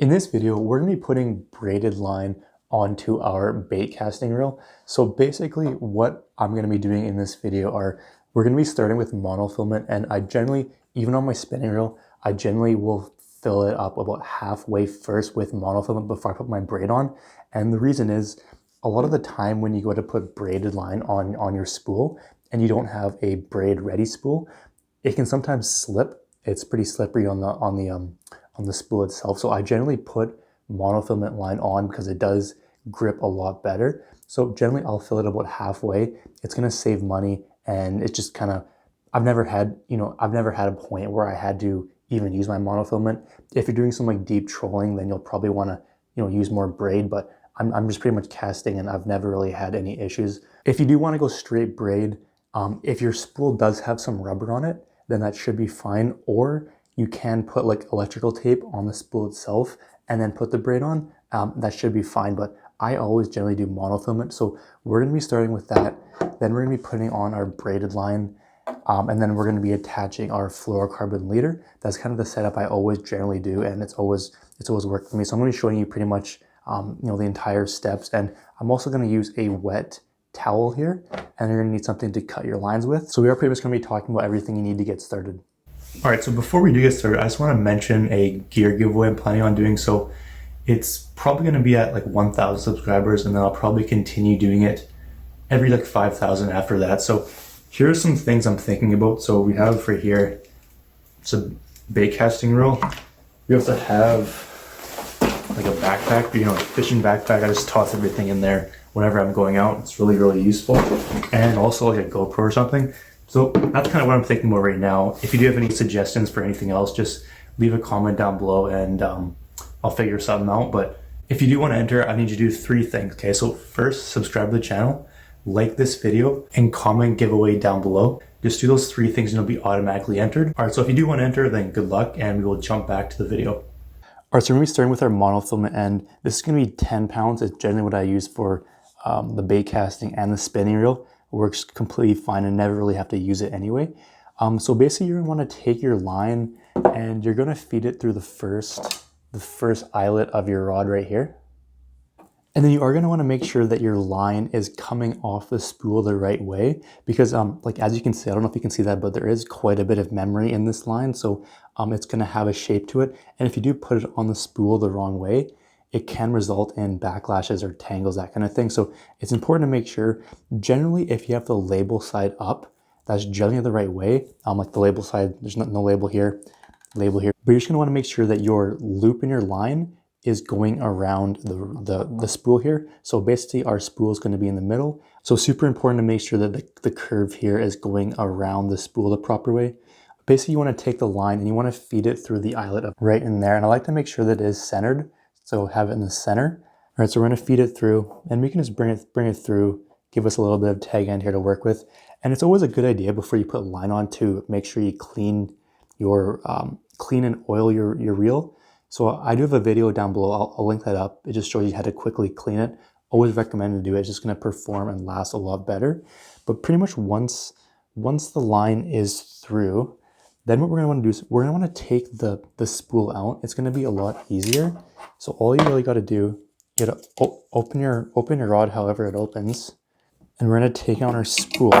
In this video, we're going to be putting braided line onto our bait casting reel. So basically what I'm going to be doing in this video we're going to be starting with monofilament, and I generally, even on my spinning reel, I generally will fill it up about halfway first with monofilament before I put my braid on. And the reason is, a lot of the time when you go to put braided line on your spool and you don't have a braid ready spool, it can sometimes slip. It's pretty slippery on the spool itself. So I generally put monofilament line on because it does grip a lot better. So generally I'll fill it about halfway. It's going to save money, and it's just kind of, I've never had a point where I had to even use my monofilament. If you're doing some like deep trolling, then you'll probably want to, use more braid, but I'm just pretty much casting and I've never really had any issues. If you do want to go straight braid, if your spool does have some rubber on it, then that should be fine. Or you can put like electrical tape on the spool itself and then put the braid on. That should be fine, but I always generally do monofilament. So we're going to be starting with that. Then we're going to be putting on our braided line, and then we're going to be attaching our fluorocarbon leader. That's kind of the setup I always generally do, and it's always worked for me. So I'm going to be showing you pretty much the entire steps, and I'm also going to use a wet towel here, and you're going to need something to cut your lines with. So we are pretty much going to be talking about everything you need to get started. All right, so before we do get started, I just want to mention a gear giveaway I'm planning on doing. So it's probably going to be at like 1,000 subscribers, and then I'll probably continue doing it every like 5,000 after that. So here are some things I'm thinking about. So we have right here, it's a bait casting reel. We also have like a backpack, a fishing backpack. I just toss everything in there whenever I'm going out. It's really, really useful. And also like a GoPro or something. So that's kind of what I'm thinking about right now. If you do have any suggestions for anything else, just leave a comment down below and I'll figure something out. But if you do want to enter, I need you to do 3 things. Okay, so first, subscribe to the channel, like this video, and comment giveaway down below. Just do those 3 things and you'll be automatically entered. All right, so if you do want to enter, then good luck, and we will jump back to the video. All right, so we're going to be starting with our monofilament end. This is going to be 10 pounds. It's generally what I use for the bait casting and the spinning reel. It works completely fine and never really have to use it anyway. So basically you're going to want to take your line and you're going to feed it through the first eyelet of your rod right here. And then you are going to want to make sure that your line is coming off the spool the right way, because like as you can see, I don't know if you can see that, but there is quite a bit of memory in this line. So it's going to have a shape to it. And if you do put it on the spool the wrong way, it can result in backlashes or tangles, that kind of thing. So it's important to make sure, generally, if you have the label side up, that's generally the right way. Like the label side, there's no label here, label here. But you're just gonna wanna make sure that your loop in your line is going around the spool here. So basically our spool is gonna be in the middle. So super important to make sure that the curve here is going around the spool the proper way. Basically you wanna take the line and you wanna feed it through the eyelet right in there. And I like to make sure that it is centered. So have it in the center. All right, so we're gonna feed it through, and we can just bring it through, give us a little bit of tag end here to work with. And it's always a good idea before you put line on to make sure you clean and oil your reel. So I do have a video down below. I'll link that up. It just shows you how to quickly clean it. Always recommend to do it. It's just gonna perform and last a lot better. But pretty much once the line is through, then what we're gonna wanna do is we're gonna wanna take the spool out. It's gonna be a lot easier. So all you really gotta do, you gotta open your rod however it opens, and we're gonna take out our spool.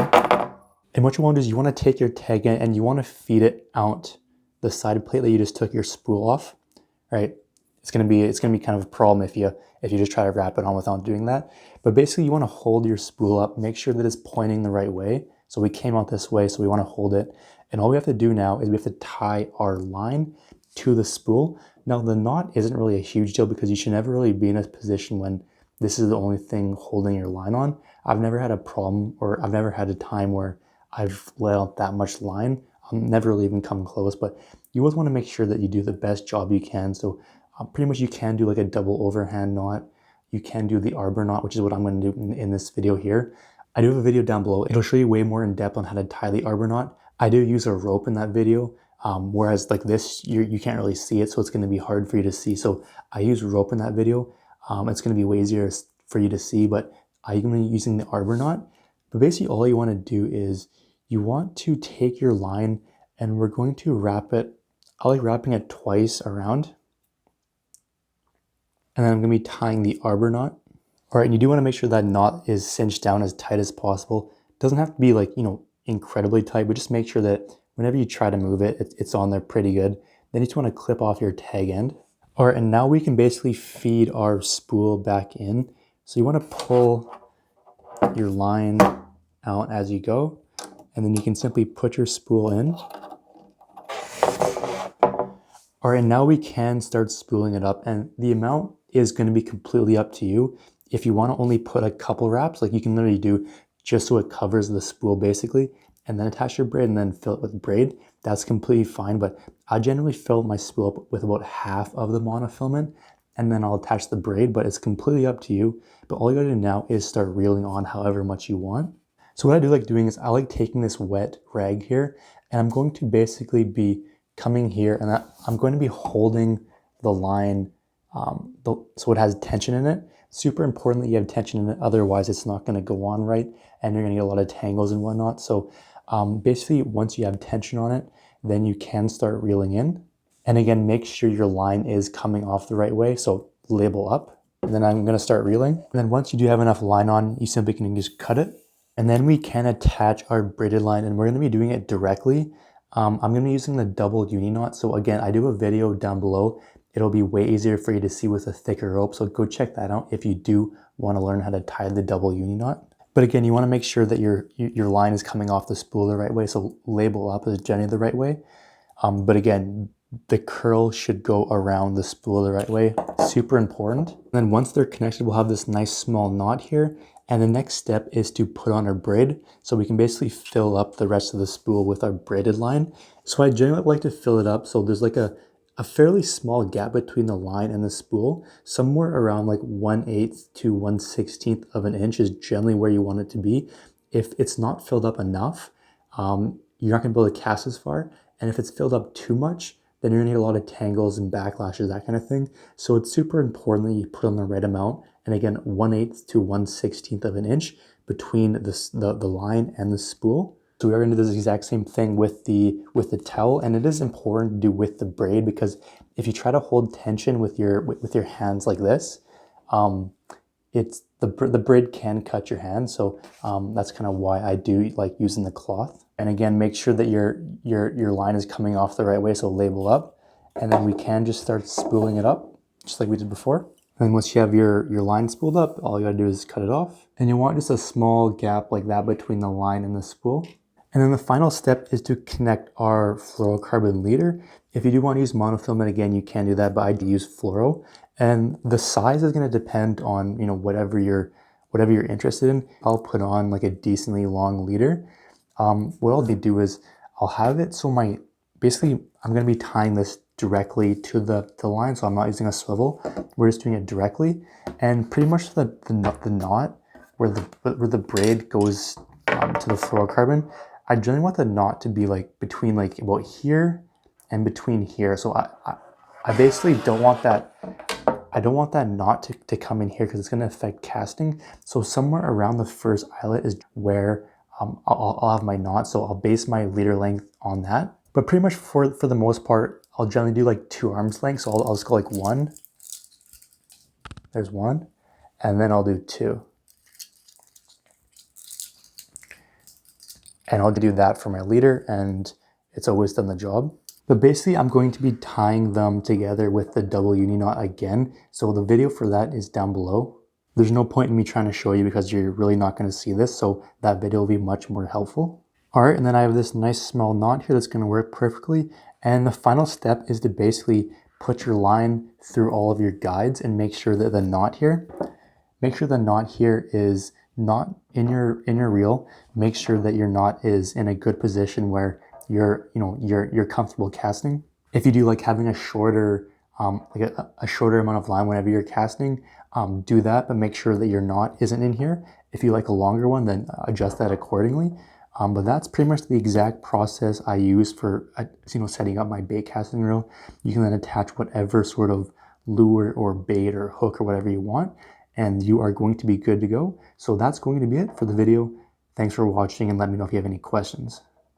And what you wanna do is you wanna take your tag end and you wanna feed it out the side plate that you just took your spool off, right? It's gonna be kind of a problem if you just try to wrap it on without doing that. But basically you wanna hold your spool up, make sure that it's pointing the right way. So we came out this way, so we wanna hold it. And all we have to do now is we have to tie our line to the spool. Now the knot isn't really a huge deal because you should never really be in a position when this is the only thing holding your line on. I've never had a problem, or I've never had a time where I've let out that much line. Never really even come close, but you always want to make sure that you do the best job you can. So pretty much you can do like a double overhand knot. You can do the Arbor Knot, which is what I'm going to do in this video here. I do have a video down below. It'll show you way more in depth on how to tie the Arbor Knot. I do use a rope in that video, whereas like this, you can't really see it, so it's going to be hard for you to see. So I use rope in that video. It's going to be way easier for you to see, but I'm going to be using the Arbor Knot. But basically all you want to do is you want to take your line and we're going to wrap it. I like wrapping it twice around. And then I'm going to be tying the arbor knot. All right, and you do want to make sure that knot is cinched down as tight as possible. It doesn't have to be like, incredibly tight, but just make sure that whenever you try to move it, it's on there pretty good. Then you just want to clip off your tag end. All right, and now we can basically feed our spool back in. So you want to pull your line out as you go, and then you can simply put your spool in. All right, now we can start spooling it up, and the amount is going to be completely up to you. If you want to only put a couple wraps, like you can literally do just so it covers the spool basically, and then attach your braid and then fill it with braid, that's completely fine. But I generally fill my spool up with about half of the monofilament, and then I'll attach the braid, but it's completely up to you. But all you gotta do now is start reeling on however much you want. So what I do like doing is I like taking this wet rag here, and I'm going to basically be coming here, and I'm going to be holding the line so it has tension in it. Super important that you have tension in it, otherwise it's not going to go on right, and you're going to get a lot of tangles and whatnot. So basically, once you have tension on it, then you can start reeling in. And again, make sure your line is coming off the right way, so label up. And then I'm going to start reeling. And then once you do have enough line on, you simply can just cut it. And then we can attach our braided line, and we're going to be doing it directly. I'm going to be using the Double Uni Knot. So again, I do a video down below. It'll be way easier for you to see with a thicker rope. So go check that out if you do want to learn how to tie the Double Uni Knot. But again, you want to make sure that your line is coming off the spool the right way. So label up is generally the right way. But again, the curl should go around the spool the right way. Super important. And then once they're connected, we'll have this nice small knot here. And the next step is to put on our braid. So we can basically fill up the rest of the spool with our braided line. So I generally like to fill it up. So there's like a fairly small gap between the line and the spool. Somewhere around like 1/8 to 1/16 of an inch is generally where you want it to be. If it's not filled up enough, you're not gonna be able to cast as far. And if it's filled up too much, then you're gonna get a lot of tangles and backlashes, that kind of thing. So it's super important that you put on the right amount. And again, 1/8 to 1/16 of an inch between the line and the spool. So we are going to do this exact same thing with the towel, and it is important to do with the braid, because if you try to hold tension with your hands like this, it's the braid can cut your hand. So that's kind of why I do like using the cloth. And again, make sure that your line is coming off the right way. So label up, and then we can just start spooling it up, just like we did before. And once you have your line spooled up, all you gotta do is cut it off. And you want just a small gap like that between the line and the spool. And then the final step is to connect our Fluorocarbon Leader. If you do want to use monofilament, again, you can do that, but I do use Fluoro. And the size is going to depend on, whatever you're interested in. I'll put on like a decently long leader. What I'll do is I'll have it so basically I'm going to be tying this directly to the line, so I'm not using a swivel. We're just doing it directly, and pretty much the knot where the braid goes to the fluorocarbon, I generally want the knot to be like between like about here and between here. So I basically don't want that. I don't want that knot to come in here because it's going to affect casting. So somewhere around the first eyelet is where I'll have my knot. So I'll base my leader length on that. But pretty much for the most part, I'll generally do like 2 arms length. So I'll just go like 1. There's 1. And then I'll do 2. And I'll do that for my leader, and it's always done the job. But basically, I'm going to be tying them together with the Double Uni Knot again. So the video for that is down below. There's no point in me trying to show you because you're really not going to see this. So that video will be much more helpful. All right, and then I have this nice small knot here that's going to work perfectly. And the final step is to basically put your line through all of your guides and make sure that the knot here is not in your reel. Make sure that your knot is in a good position where you're comfortable casting. If you do like having a shorter like a shorter amount of line whenever you're casting, do that, but make sure that your knot isn't in here. If you like a longer one, then adjust that accordingly. But that's pretty much the exact process I use for setting up my bait casting reel. You can then attach whatever sort of lure or bait or hook or whatever you want, and you are going to be good to go. So that's going to be it for the video. Thanks for watching, and let me know if you have any questions.